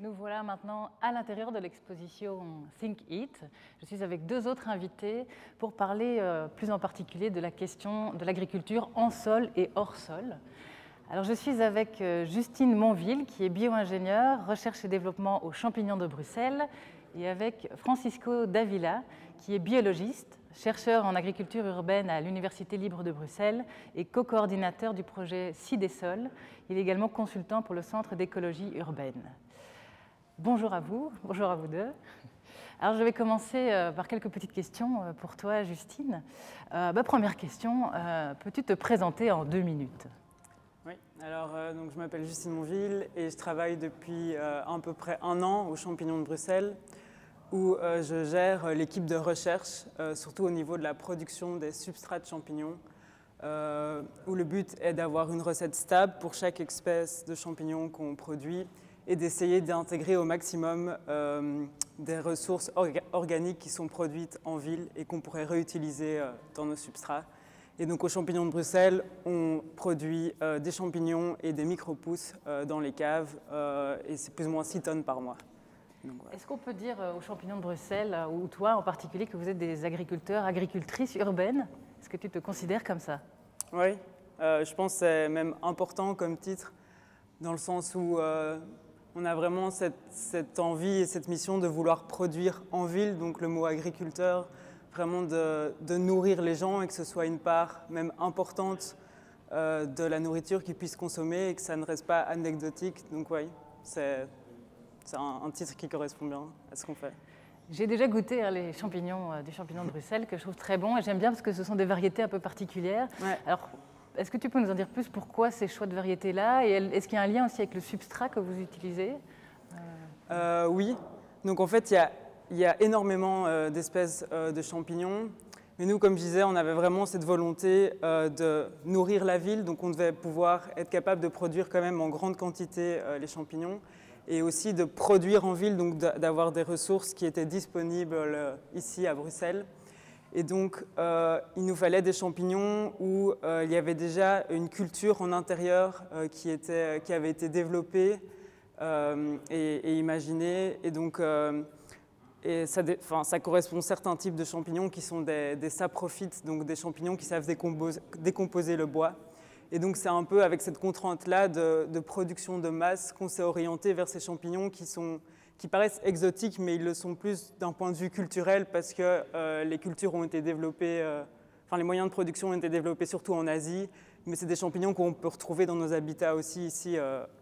Nous voilà maintenant à l'intérieur de l'exposition Think Eat. Je suis avec deux autres invités pour parler plus en particulier de la question de l'agriculture en sol et hors sol. Alors, je suis avec Justine Monville, qui est bio-ingénieure, recherche et développement aux Champignons de Bruxelles, et avec Francisco Davila, qui est biologiste, chercheur en agriculture urbaine à l'Université libre de Bruxelles et co-coordinateur du projet Cidesol. Il est également consultant pour le Centre d'écologie urbaine. Bonjour à vous deux. Alors, je vais commencer par quelques petites questions pour toi, Justine. Première question, peux-tu te présenter en 2 minutes ? Oui, alors donc je m'appelle Justine Monville et je travaille depuis à peu près 1 an aux Champignons de Bruxelles, où je gère l'équipe de recherche, surtout au niveau de la production des substrats de champignons, où le but est d'avoir une recette stable pour chaque espèce de champignons qu'on produit et d'essayer d'intégrer au maximum des ressources organiques qui sont produites en ville et qu'on pourrait réutiliser dans nos substrats. Et donc aux Champignons de Bruxelles, on produit des champignons et des micro-pousses dans les caves et c'est plus ou moins 6 tonnes par mois. Voilà. Est-ce qu'on peut dire aux Champignons de Bruxelles, ou toi en particulier, que vous êtes des agriculteurs, agricultrices urbaines? Est-ce que tu te considères comme ça? Oui, je pense que c'est même important comme titre, dans le sens où on a vraiment cette envie et cette mission de vouloir produire en ville, donc le mot agriculteur, vraiment de nourrir les gens et que ce soit une part même importante de la nourriture qu'ils puissent consommer et que ça ne reste pas anecdotique. Donc oui, c'est un titre qui correspond bien à ce qu'on fait. J'ai déjà goûté les champignons du champignon de Bruxelles, que je trouve très bon et j'aime bien parce que ce sont des variétés un peu particulières. Ouais. Alors, est-ce que tu peux nous en dire plus pourquoi ces choix de variétés-là? Et est-ce qu'il y a un lien aussi avec le substrat que vous utilisez? Oui, donc en fait il y a énormément d'espèces de champignons. Mais nous, comme je disais, on avait vraiment cette volonté de nourrir la ville. Donc on devait pouvoir être capable de produire quand même en grande quantité les champignons. Et aussi de produire en ville, donc d'avoir des ressources qui étaient disponibles ici à Bruxelles. Et donc il nous fallait des champignons où il y avait déjà une culture en intérieur qui avait été développée et imaginée. Et donc ça correspond à certains types de champignons qui sont des saprophytes, donc des champignons qui savent décomposer le bois. Et donc c'est un peu avec cette contrainte-là de production de masse qu'on s'est orienté vers ces champignons qui paraissent exotiques, mais ils le sont plus d'un point de vue culturel parce que les cultures ont été développées, les moyens de production ont été développés surtout en Asie, mais c'est des champignons qu'on peut retrouver dans nos habitats aussi ici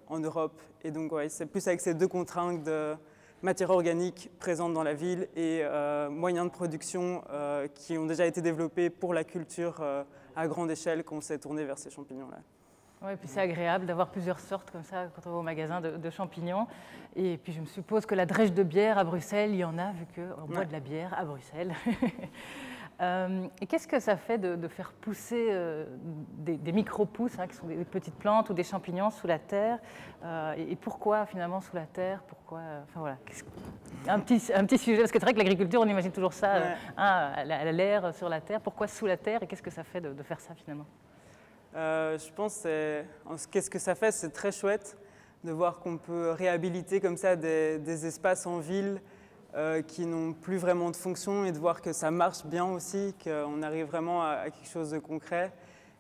en Europe. Et donc ouais, c'est plus avec ces deux contraintes de matière organique présente dans la ville et moyens de production qui ont déjà été développés pour la culture à grande échelle qu'on s'est tourné vers ces champignons-là. Oui, et puis c'est agréable d'avoir plusieurs sortes comme ça quand on va au magasin de champignons. Et puis je me suppose que la drèche de bière à Bruxelles, il y en a vu qu'on boit de la bière à Bruxelles. Et qu'est-ce que ça fait de faire pousser des micro-pousses, qui sont des petites plantes ou des champignons sous la terre et pourquoi finalement sous la terre? Pourquoi, enfin voilà, un petit sujet, parce que c'est vrai que l'agriculture, on imagine toujours ça, à l'air, sur la terre. Pourquoi sous la terre et qu'est-ce que ça fait de faire ça finalement? Je pense que qu'est-ce que ça fait, c'est très chouette de voir qu'on peut réhabiliter comme ça des espaces en ville qui n'ont plus vraiment de fonction et de voir que ça marche bien aussi, qu'on arrive vraiment à quelque chose de concret.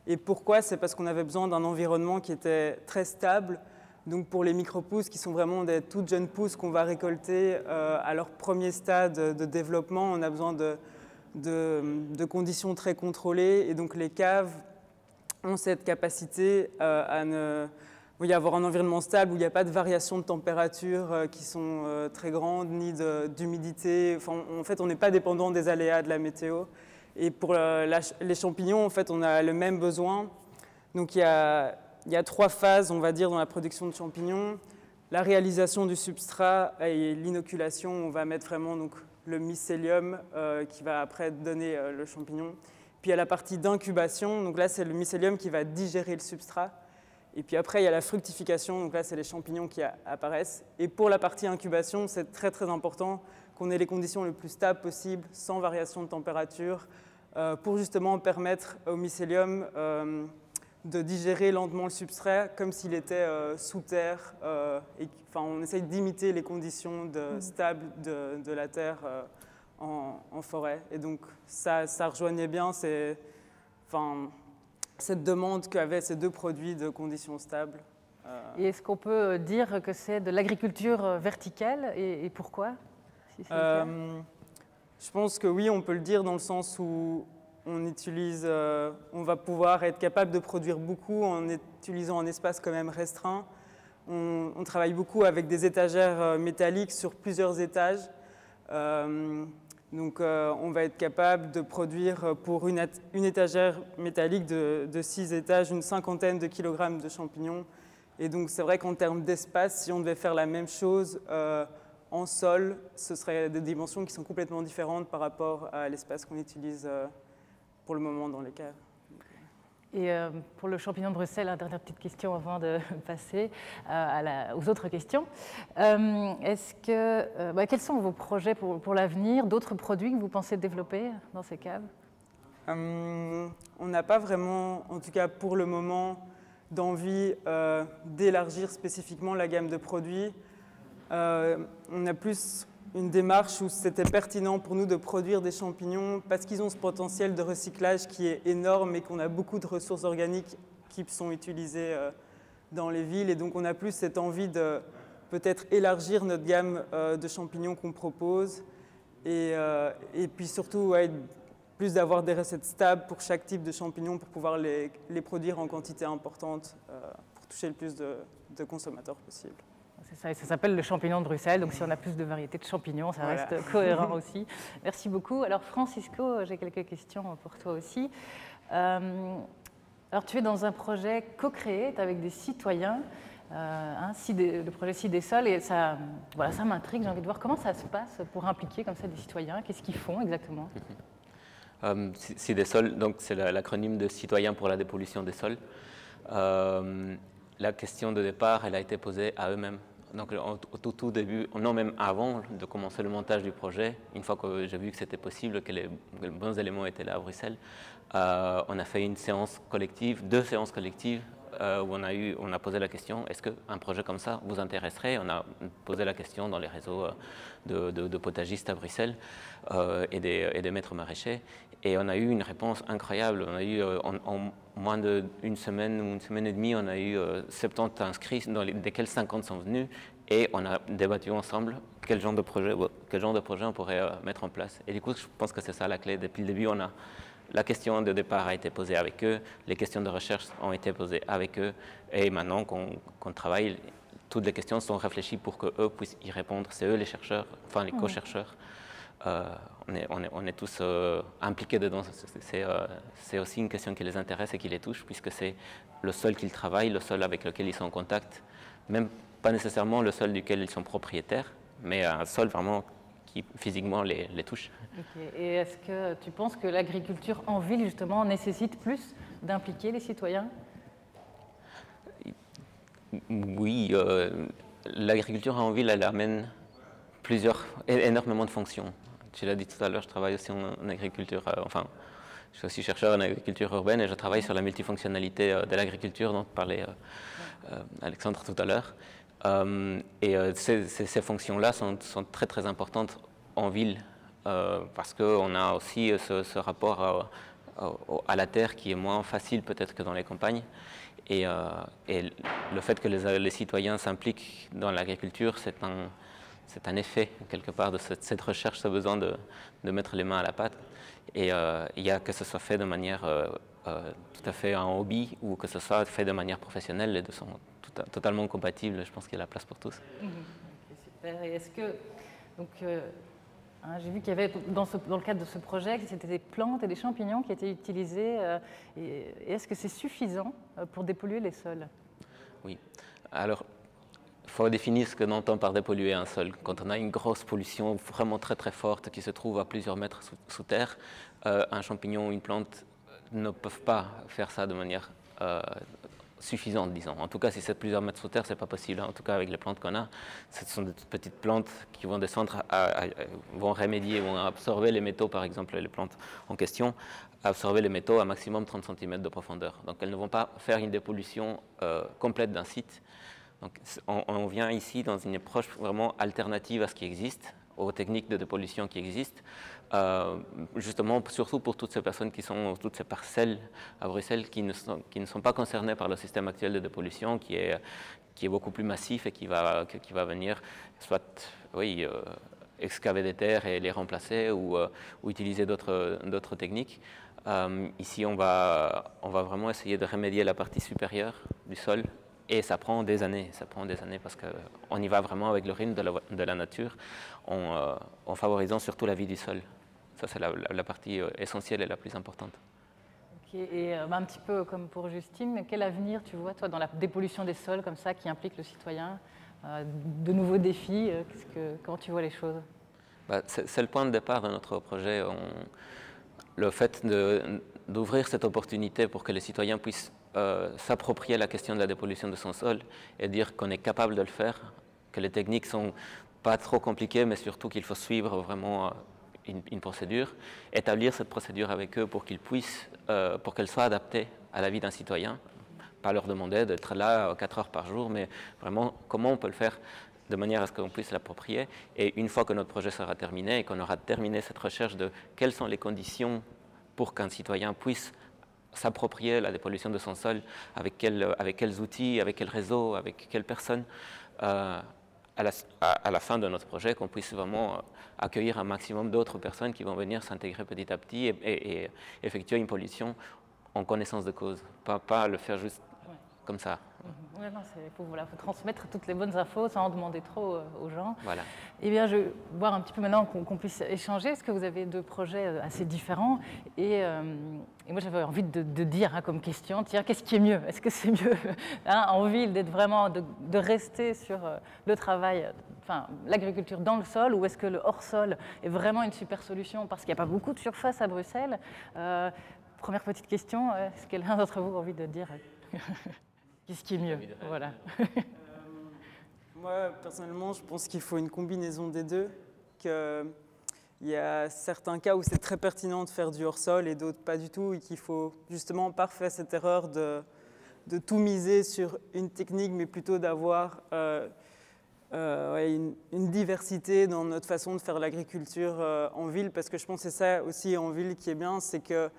Et pourquoi? C'est parce qu'on avait besoin d'un environnement qui était très stable. Donc pour les micro-pousses qui sont vraiment des toutes jeunes pousses qu'on va récolter à leur premier stade de développement, on a besoin de conditions très contrôlées et donc les caves ont cette capacité à y avoir un environnement stable où il n'y a pas de variations de température qui sont très grandes, ni d'humidité. Enfin, en fait, on n'est pas dépendant des aléas de la météo. Et pour les champignons, en fait, on a le même besoin. Donc, il y a 3 phases, on va dire, dans la production de champignons. La réalisation du substrat et l'inoculation, on va mettre vraiment donc, le mycélium qui va après donner le champignon. Puis il y a la partie d'incubation, donc là c'est le mycélium qui va digérer le substrat. Et puis après il y a la fructification, donc là c'est les champignons qui apparaissent. Et pour la partie incubation, c'est très très important qu'on ait les conditions les plus stables possibles, sans variation de température, pour justement permettre au mycélium de digérer lentement le substrat comme s'il était sous terre. On essaye d'imiter les conditions stables de la terre en forêt. Et donc ça rejoignait bien cette demande qu'avaient ces deux produits de conditions stables. Et est-ce qu'on peut dire que c'est de l'agriculture verticale et pourquoi, si c'est le cas? Je pense que oui, on peut le dire dans le sens où on va pouvoir être capable de produire beaucoup en utilisant un espace quand même restreint. On travaille beaucoup avec des étagères métalliques sur plusieurs étages. Donc on va être capable de produire pour une étagère métallique de 6 étages une 50aine de kilogrammes de champignons. Et donc c'est vrai qu'en termes d'espace, si on devait faire la même chose en sol, ce seraient des dimensions qui sont complètement différentes par rapport à l'espace qu'on utilise pour le moment dans les caves. Et pour le champignon de Bruxelles, une dernière petite question avant de passer aux autres questions. Quels sont vos projets pour l'avenir, d'autres produits que vous pensez développer dans ces caves? On n'a pas vraiment, en tout cas pour le moment, d'envie d'élargir spécifiquement la gamme de produits. On a plus une démarche où c'était pertinent pour nous de produire des champignons parce qu'ils ont ce potentiel de recyclage qui est énorme et qu'on a beaucoup de ressources organiques qui sont utilisées dans les villes. Et donc on a plus cette envie de peut-être élargir notre gamme de champignons qu'on propose et puis surtout plus d'avoir des recettes stables pour chaque type de champignons pour pouvoir les produire en quantité importante pour toucher le plus de consommateurs possible. C'est ça, et ça s'appelle le champignon de Bruxelles, donc si on a plus de variétés de champignons, ça reste cohérent aussi. Merci beaucoup. Alors Francisco, j'ai quelques questions pour toi aussi. Alors tu es dans un projet co-créé avec des citoyens, le projet Cidesol, et ça m'intrigue, j'ai envie de voir comment ça se passe pour impliquer comme ça des citoyens, qu'est-ce qu'ils font exactement? Cidesol, donc c'est l'acronyme de Citoyens pour la dépollution des sols. La question de départ, elle a été posée à eux-mêmes. Donc au tout début, non même avant de commencer le montage du projet, une fois que j'ai vu que c'était possible, que les bons éléments étaient là à Bruxelles, on a fait une séance collective, 2 séances collectives, où on a posé la question, est-ce qu'un projet comme ça vous intéresserait? On a posé la question dans les réseaux de potagistes à Bruxelles et des maîtres maraîchers. Et on a eu une réponse incroyable. On a eu, en moins d'une semaine ou une semaine et demie, on a eu 70 inscrits, desquels 50 sont venus. Et on a débattu ensemble quel genre de projet on pourrait mettre en place. Et du coup, je pense que c'est ça la clé. Depuis le début, la question de départ a été posée avec eux, les questions de recherche ont été posées avec eux. Et maintenant qu'on travaille, toutes les questions sont réfléchies pour qu'eux puissent y répondre. C'est eux les chercheurs, enfin les co-chercheurs. On est tous impliqués dedans. C'est aussi une question qui les intéresse et qui les touche, puisque c'est le sol qu'ils travaillent, le sol avec lequel ils sont en contact, même pas nécessairement le sol duquel ils sont propriétaires, mais un sol vraiment qui physiquement les touche. Okay. Et est-ce que tu penses que l'agriculture en ville, justement, nécessite plus d'impliquer les citoyens? Oui, l'agriculture en ville, elle amène énormément de fonctions. Tu l'as dit tout à l'heure, je travaille aussi en agriculture, je suis aussi chercheur en agriculture urbaine et je travaille sur la multifonctionnalité de l'agriculture dont parlait Alexandre tout à l'heure. Ces fonctions-là sont très très importantes en ville parce qu'on a aussi ce rapport à la terre qui est moins facile peut-être que dans les campagnes. Et le fait que les citoyens s'impliquent dans l'agriculture, c'est un effet quelque part de cette recherche, ce besoin de mettre les mains à la pâte. Et il y a que ce soit fait de manière tout à fait un hobby ou que ce soit fait de manière professionnelle, les deux sont totalement compatibles. Je pense qu'il y a la place pour tous. Okay, super. Et est-ce que, donc, j'ai vu qu'il y avait dans le cadre de ce projet, que c'était des plantes et des champignons qui étaient utilisés. Et est-ce que c'est suffisant pour dépolluer les sols? Oui. Alors, il faut définir ce qu'on entend par dépolluer un sol. Quand on a une grosse pollution vraiment très très forte qui se trouve à plusieurs mètres sous terre, un champignon ou une plante ne peuvent pas faire ça de manière suffisante, disons. En tout cas, si c'est plusieurs mètres sous terre, c'est pas possible. En tout cas, avec les plantes qu'on a, ce sont des petites plantes qui vont descendre, vont remédier, vont absorber les métaux, par exemple, les plantes en question, absorber les métaux à maximum 30 cm de profondeur. Donc, elles ne vont pas faire une dépollution complète d'un site. Donc, on vient ici dans une approche vraiment alternative à ce qui existe, aux techniques de dépollution qui existent, justement, surtout pour toutes ces personnes qui sont, toutes ces parcelles à Bruxelles qui ne sont pas concernées par le système actuel de dépollution qui est beaucoup plus massif et qui va venir soit, oui, excaver des terres et les remplacer ou utiliser d'autres techniques. Ici, on va vraiment essayer de remédier la partie supérieure du sol. Et ça prend des années parce qu'on y va vraiment avec le rythme de la nature en favorisant surtout la vie du sol. Ça, c'est la partie essentielle et la plus importante. Okay. Et un petit peu comme pour Justine, quel avenir tu vois, toi, dans la dépollution des sols comme ça, qui implique le citoyen, de nouveaux défis, comment tu vois les choses? C'est le point de départ de notre projet. Le fait d'ouvrir cette opportunité pour que les citoyens puissent s'approprier la question de la dépollution de son sol et dire qu'on est capable de le faire, que les techniques ne sont pas trop compliquées, mais surtout qu'il faut suivre vraiment une procédure, établir cette procédure avec eux pour qu'ils puissent, pour qu'elle soit adaptée à la vie d'un citoyen, pas leur demander d'être là 4 heures par jour, mais vraiment comment on peut le faire de manière à ce qu'on puisse l'approprier. Et une fois que notre projet sera terminé et qu'on aura terminé cette recherche de quelles sont les conditions pour qu'un citoyen puisse s'approprier la dépollution de son sol, avec quels outils, avec quel réseau, avec quelles personnes, à la fin de notre projet, qu'on puisse vraiment accueillir un maximum d'autres personnes qui vont venir s'intégrer petit à petit et effectuer une pollution en connaissance de cause, pas le faire juste comme ça. Oui, il faut transmettre toutes les bonnes infos sans en demander trop aux gens. Voilà. Eh bien, je vais voir un petit peu maintenant qu'on puisse échanger, parce que vous avez 2 projets assez différents. Et moi, j'avais envie de dire comme question, tiens, qu'est-ce qui est mieux? Est-ce que c'est mieux en ville d'être vraiment, de rester sur le travail, enfin, l'agriculture dans le sol, ou est-ce que le hors-sol est vraiment une super solution? Parce qu'il n'y a pas beaucoup de surface à Bruxelles. Première petite question, est-ce que l'un d'entre vous a envie de dire qu'est-ce qui est mieux? Voilà. Moi, personnellement, je pense qu'il faut une combinaison des deux. Il y a certains cas où c'est très pertinent de faire du hors-sol et d'autres pas du tout, et qu'il faut justement pas faire cette erreur de tout miser sur une technique, mais plutôt d'avoir une diversité dans notre façon de faire l'agriculture en ville, parce que je pense que c'est ça aussi en ville qui est bien, c'est que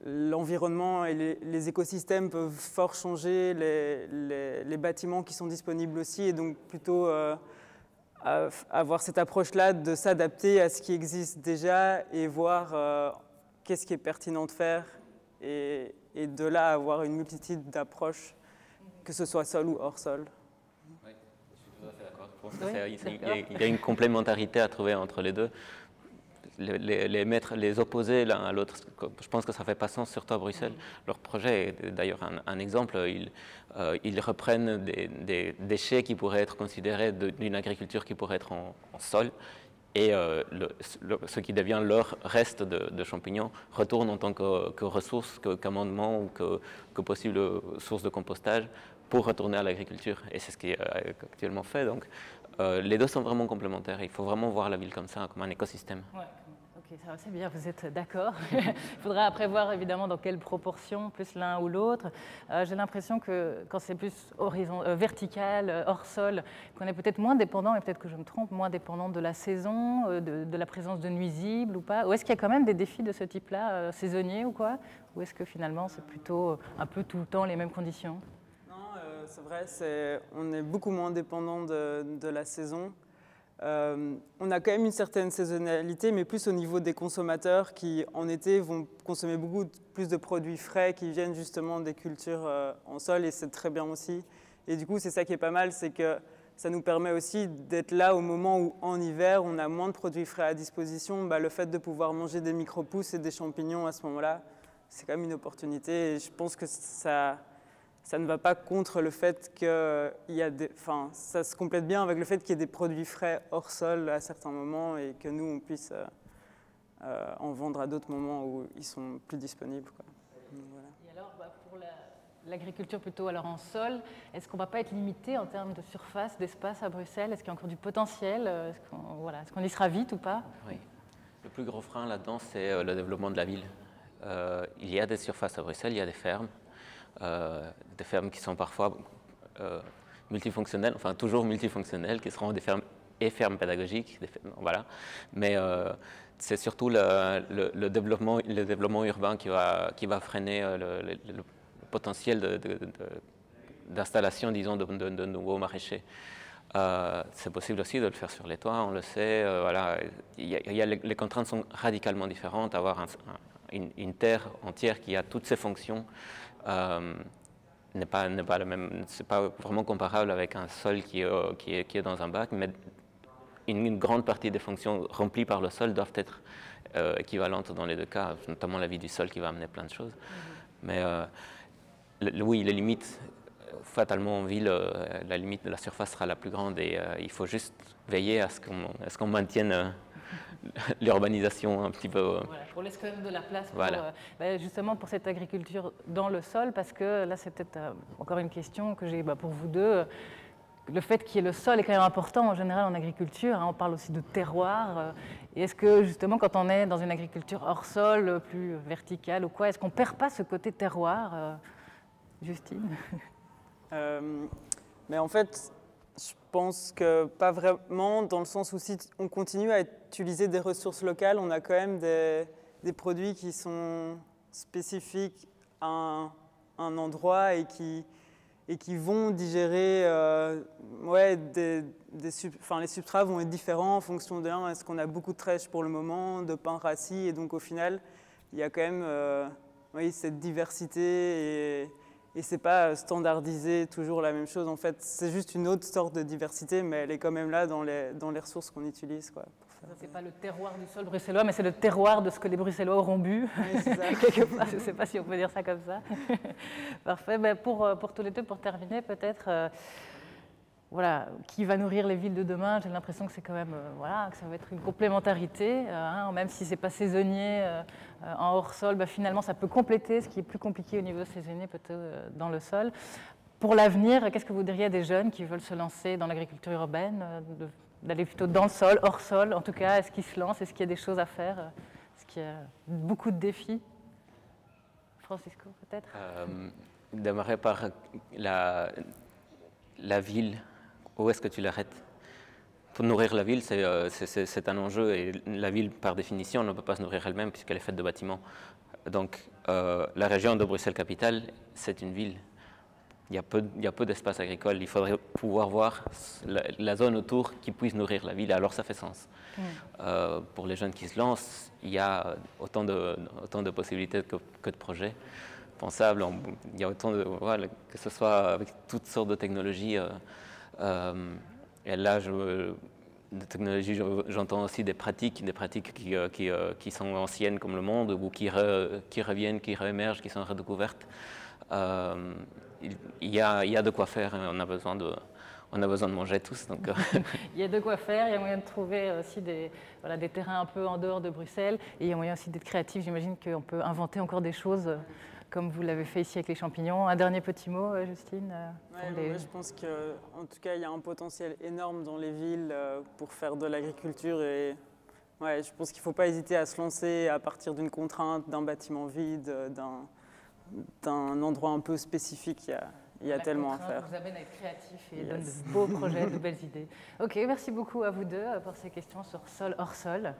l'environnement et les écosystèmes peuvent fort changer, les bâtiments qui sont disponibles aussi, et donc plutôt avoir cette approche-là de s'adapter à ce qui existe déjà et voir qu'est-ce qui est pertinent de faire, et de là avoir une multitude d'approches, que ce soit sol ou hors sol. Oui, je suis tout à fait d'accord. Je pense qu'il y a une complémentarité à trouver entre les deux. Les opposer l'un à l'autre, je pense que ça ne fait pas sens, surtout à Bruxelles. Leur projet est d'ailleurs un exemple. Ils reprennent des déchets qui pourraient être considérés d'une agriculture qui pourrait être en sol, et ce qui devient leur reste de champignons retourne en tant que ressource, qu'amendement ou que possible source de compostage pour retourner à l'agriculture. Et c'est ce qui est actuellement fait. Donc, les deux sont vraiment complémentaires. Il faut vraiment voir la ville comme ça, comme un écosystème. Ouais. Ok, ça c'est bien, vous êtes d'accord. Il faudra après voir évidemment dans quelle proportion, plus l'un ou l'autre. J'ai l'impression que quand c'est plus vertical, hors sol, qu'on est peut-être moins dépendant, et peut-être que je me trompe, moins dépendant de la saison, de la présence de nuisibles ou pas. Ou est-ce qu'il y a quand même des défis de ce type-là, saisonniers ou quoi? Ou est-ce que finalement c'est plutôt un peu tout le temps les mêmes conditions? C'est vrai, on est beaucoup moins dépendant de la saison. On a quand même une certaine saisonnalité, mais plus au niveau des consommateurs qui, en été, vont consommer beaucoup plus de produits frais qui viennent justement des cultures en sol, et c'est très bien aussi. Et du coup, c'est ça qui est pas mal, c'est que ça nous permet aussi d'être là au moment où, en hiver, on a moins de produits frais à disposition. Le fait de pouvoir manger des micro-pousses et des champignons à ce moment-là, c'est quand même une opportunité. Et je pense que ça ne va pas contre le fait qu'il y a ça se complète bien avec le fait qu'il y ait des produits frais hors sol à certains moments, et que nous, on puisse en vendre à d'autres moments où ils sont plus disponibles, quoi. Donc, voilà. Et alors, pour l'agriculture plutôt alors en sol, est-ce qu'on ne va pas être limité en termes de surface, d'espace à Bruxelles? Est-ce qu'il y a encore du potentiel? Est-ce qu'on y sera vite ou pas? Oui. Le plus gros frein là-dedans, c'est le développement de la ville. Il y a des surfaces à Bruxelles, il y a des fermes qui sont parfois multifonctionnelles, enfin toujours multifonctionnelles, qui seront des fermes et fermes pédagogiques, voilà. Mais c'est surtout le développement urbain qui va freiner le potentiel d'installation, disons, de nouveaux maraîchers. C'est possible aussi de le faire sur les toits, on le sait. Voilà. Les contraintes sont radicalement différentes. Avoir une terre entière qui a toutes ses fonctions n'est pas le même. C'est pas vraiment comparable avec un sol qui est dans un bac, mais une grande partie des fonctions remplies par le sol doivent être équivalentes dans les deux cas, notamment la vie du sol qui va amener plein de choses. Mais oui, les limites, fatalement en ville, la limite de la surface sera la plus grande et il faut juste veiller à ce qu'on maintienne l'urbanisation un petit peu. Voilà, qu'on laisse quand même de la place pour, justement pour cette agriculture dans le sol, parce que là c'est peut-être encore une question que j'ai pour vous deux. Le fait qu'il y ait le sol est quand même important en général en agriculture. On parle aussi de terroir. Et est-ce que justement, quand on est dans une agriculture hors sol, plus verticale ou quoi, est-ce qu'on ne perd pas ce côté terroir, Justine? Mais en fait, je pense que pas vraiment, dans le sens où si on continue à utiliser des ressources locales, on a quand même des produits qui sont spécifiques à un endroit et qui vont digérer, les substrats vont être différents en fonction de est-ce qu'on a beaucoup de trèches pour le moment, de pins rassis, et donc au final, il y a quand même cette diversité et c'est pas standardisé toujours la même chose. En fait, c'est juste une autre sorte de diversité, mais elle est quand même là dans les ressources qu'on utilise, quoi. C'est pas le terroir du sol bruxellois, mais c'est le terroir de ce que les Bruxellois auront bu. Oui, c'est ça. Quelque part, je ne sais pas si on peut dire ça comme ça. Parfait. Ben pour tous les deux, pour terminer, peut-être, qui va nourrir les villes de demain? J'ai l'impression que c'est quand même, que ça va être une complémentarité, même si c'est pas saisonnier en hors sol. Finalement, ça peut compléter ce qui est plus compliqué au niveau saisonnier, peut-être dans le sol. Pour l'avenir, qu'est-ce que vous diriez à des jeunes qui veulent se lancer dans l'agriculture urbaine, d'aller plutôt dans le sol, hors sol? En tout cas, est-ce qu'ils se lancent? Est-ce qu'il y a des choses à faire? Est-ce qu'il y a beaucoup de défis? Francisco, peut-être? Démarrer par la ville. Où est-ce que tu l'arrêtes? Pour nourrir la ville, c'est un enjeu et la ville, par définition, ne peut pas se nourrir elle-même puisqu'elle est faite de bâtiments. Donc, la région de Bruxelles-Capitale, c'est une ville. Il y a peu d'espace agricole. Il faudrait pouvoir voir la zone autour qui puisse nourrir la ville. Alors ça fait sens. Pour les jeunes qui se lancent, il y a autant de possibilités que de projets pensables. Il y a autant que ce soit avec toutes sortes de technologies. Et là, de technologies, j'entends aussi des pratiques qui sont anciennes comme le monde ou qui reviennent, qui réémergent, qui sont redécouvertes. Il y a de quoi faire, on a besoin de manger tous. Donc. Il y a de quoi faire, il y a moyen de trouver aussi des terrains un peu en dehors de Bruxelles et il y a moyen aussi d'être créatif. J'imagine qu'on peut inventer encore des choses comme vous l'avez fait ici avec les champignons. Un dernier petit mot, Justine? Je pense qu'en tout cas, il y a un potentiel énorme dans les villes pour faire de l'agriculture et je pense qu'il ne faut pas hésiter à se lancer à partir d'une contrainte, d'un bâtiment vide, d'un endroit un peu spécifique. Il y a tellement à faire. Vous amène à être créatif et donne de beaux projets, de belles idées. Ok, merci beaucoup à vous deux pour ces questions sur sol hors sol,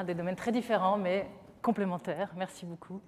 des domaines très différents mais complémentaires. Merci beaucoup.